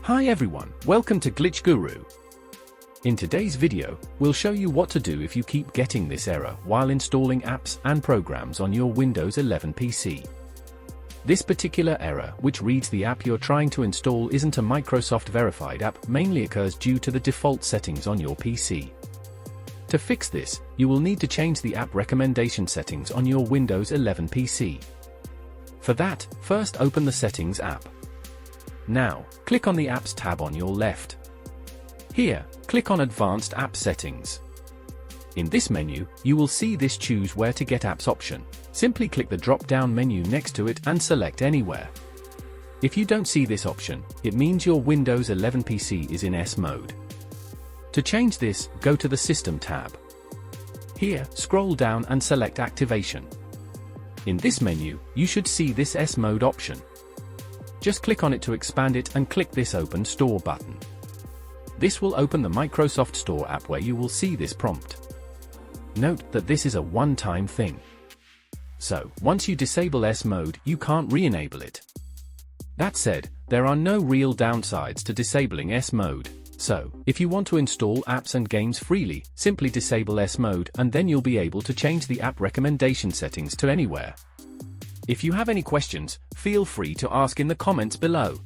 Hi everyone, welcome to Glitch Guru. In today's video, we'll show you what to do if you keep getting this error while installing apps and programs on your Windows 11 PC. This particular error, which reads the app you're trying to install isn't a Microsoft verified app, mainly occurs due to the default settings on your PC. To fix this, you will need to change the app recommendation settings on your Windows 11 PC. For that, first open the Settings app. Now, click on the Apps tab on your left. Here, click on Advanced App Settings. In this menu, you will see this Choose Where to Get Apps option. Simply click the drop-down menu next to it and select Anywhere. If you don't see this option, it means your Windows 11 PC is in S mode. To change this, go to the System tab. Here, scroll down and select Activation. In this menu, you should see this S mode option. Just click on it to expand it and click this Open Store button. This will open the Microsoft Store app where you will see this prompt. Note that this is a one-time thing. So, once you disable S mode, you can't re-enable it. That said, there are no real downsides to disabling S mode. So, if you want to install apps and games freely, simply disable S mode and then you'll be able to change the app recommendation settings to anywhere. If you have any questions, feel free to ask in the comments below.